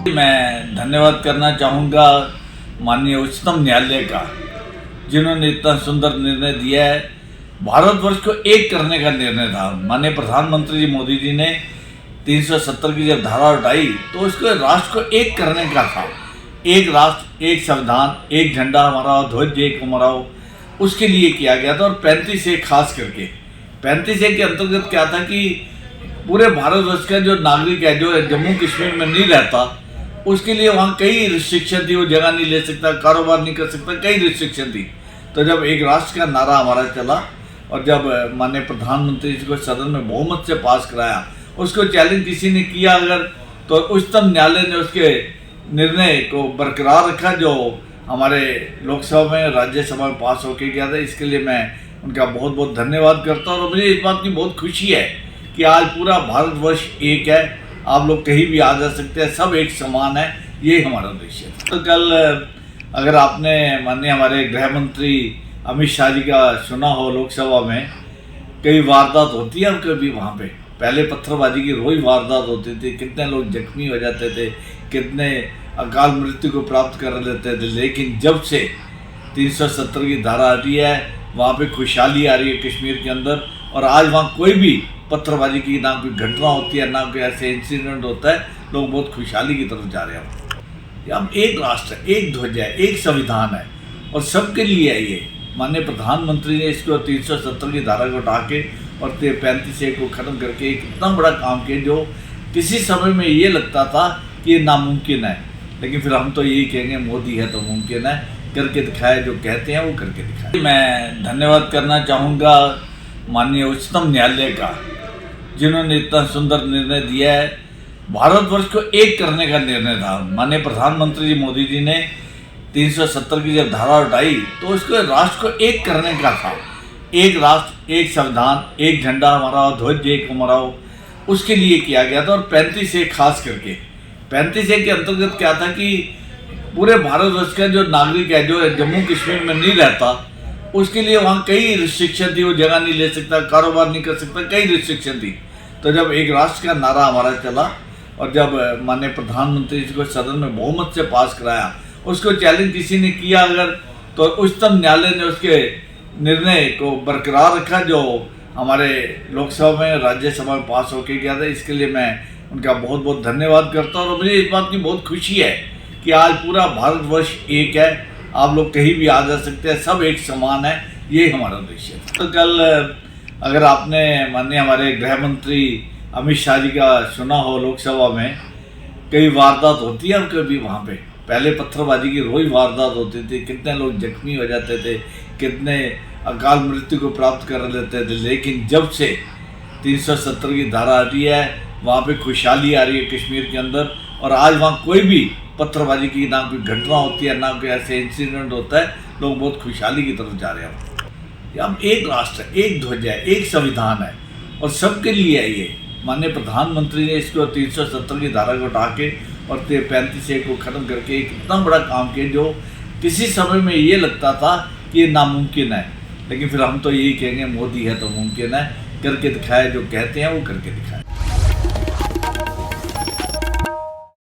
मैं धन्यवाद करना चाहूँगा माननीय उच्चतम न्यायालय का, जिन्होंने इतना सुंदर निर्णय दिया है। भारतवर्ष को एक करने का निर्णय था। माननीय प्रधानमंत्री जी मोदी जी ने 370 की जब धारा उठाई तो उसको राष्ट्र को एक करने का था। एक राष्ट्र, एक संविधान, एक झंडा हमारा हो, ध्वज एक हमारा हो, उसके लिए किया गया था। और 35A खास करके 35A के अंतर्गत क्या था कि पूरे भारतवर्ष का जो नागरिक है, जो जम्मू कश्मीर में नहीं रहता, उसके लिए वहाँ कई रिस्ट्रिक्शन थी। वो जगह नहीं ले सकता, कारोबार नहीं कर सकता, कई रिस्ट्रिक्शन थी। तो जब एक राष्ट्र का नारा हमारा चला और जब माननीय प्रधानमंत्री जी को सदन में बहुमत से पास कराया, उसको चैलेंज किसी ने किया अगर, तो उच्चतम न्यायालय ने उसके निर्णय को बरकरार रखा, जो हमारे लोकसभा में, राज्यसभा में पास होके गया था। इसके लिए मैं उनका बहुत बहुत धन्यवाद करता हूँ। और मुझे इस बात की बहुत खुशी है कि आज पूरा भारतवर्ष एक है। आप लोग कहीं भी आ जा सकते हैं, सब एक समान है। ये हमारा उद्देश्य है। तो कल अगर आपने माननीय हमारे गृह मंत्री अमित शाह जी का सुना हो, लोकसभा में कई वारदात होती है कभी वहाँ पे। पहले पत्थरबाजी की रोज वारदात होती थी, कितने लोग जख्मी हो जाते थे, कितने अकाल मृत्यु को प्राप्त कर लेते थे। लेकिन जब से 370 की धारा आ रही है, वहाँ पे खुशहाली आ रही है कश्मीर के अंदर। और आज वहाँ कोई भी पत्थरबाजी की ना कोई घटना होती है, ना कोई ऐसे इंसिडेंट होता है। लोग बहुत खुशहाली की तरफ जा रहे हैं। हम एक राष्ट्र, एक ध्वज है, एक संविधान है और सबके लिए है ये। माननीय प्रधानमंत्री ने इसको 370 की धारा को उठा के और 35A को ख़त्म करके एक इतना बड़ा काम किया, जो किसी समय में ये लगता था कि ये नामुमकिन है। लेकिन फिर हम तो यही कहेंगे, मोदी है तो मुमकिन है। करके दिखाए, जो कहते हैं वो करके दिखाए। मैं धन्यवाद करना चाहूँगा माननीय उच्चतम न्यायालय का, जिन्होंने इतना सुंदर निर्णय दिया है। भारतवर्ष को एक करने का निर्णय था। माननीय प्रधानमंत्री जी मोदी जी ने 370 की जब धारा उठाई तो उसको राष्ट्र को एक करने का था। एक राष्ट्र, एक संविधान, एक झंडा हमारा हो, ध्वज एक हमारा हो, उसके लिए किया गया था। और 35A खास करके 35A के अंतर्गत क्या था कि पूरे भारतवर्ष का जो नागरिक है, जो जम्मू कश्मीर में नहीं रहता, उसके लिए वहाँ कई रिस्ट्रिक्शन थी। वो जगह नहीं ले सकता, कारोबार नहीं कर सकता, कई रिस्ट्रिक्शन थी। तो जब एक राष्ट्र का नारा हमारा चला और जब माननीय प्रधानमंत्री जी को सदन में बहुमत से पास कराया, उसको चैलेंज किसी ने किया अगर, तो उच्चतम न्यायालय ने उसके निर्णय को बरकरार रखा, जो हमारे लोकसभा में, राज्यसभा में पास होके गया था। इसके लिए मैं उनका बहुत बहुत धन्यवाद करता हूँ। और मुझे इस बात की बहुत खुशी है कि आज पूरा भारतवर्ष एक है। आप लोग कहीं भी आ जा सकते हैं, सब एक समान है। ये हमारा उद्देश्य है। तो कल अगर आपने माननीय हमारे गृह मंत्री अमित शाह जी का सुना हो, लोकसभा में कई वारदात होती है कभी वहाँ पे। पहले पत्थरबाजी की रोज वारदात होती थी, कितने लोग जख्मी हो जाते थे, कितने अकाल मृत्यु को प्राप्त कर लेते थे। लेकिन जब से 370 की धारा आ रही है, वहाँ पे खुशहाली आ रही है कश्मीर के अंदर। और आज वहाँ कोई भी पत्थरबाजी की ना कोई घटना होती है, ना कोई ऐसे इंसिडेंट होता है। लोग बहुत खुशहाली की तरफ जा रहे हैं। हम एक राष्ट्र, एक ध्वज है, एक संविधान है और सबके लिए है ये। माननीय प्रधानमंत्री ने इसको 370 की धारा को उठा के और 35A को ख़त्म करके एक इतना बड़ा काम किया, जो किसी समय में ये लगता था कि ये नामुमकिन है। लेकिन फिर हम तो यही कहेंगे, मोदी है तो मुमकिन है। करके दिखाए, जो कहते हैं वो करके दिखाए।